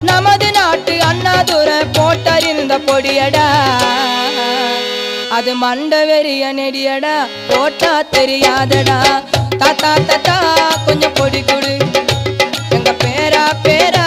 நமது நாட்டு அண்ணாதுரை போட்டறிந்த பொடியடா அது மண்ட வெறிய நெடியடா போட்டா தெரியாதடா தாத்தா தாத்தா கொஞ்சம் பொடி கொடு எங்க பேரா பேரா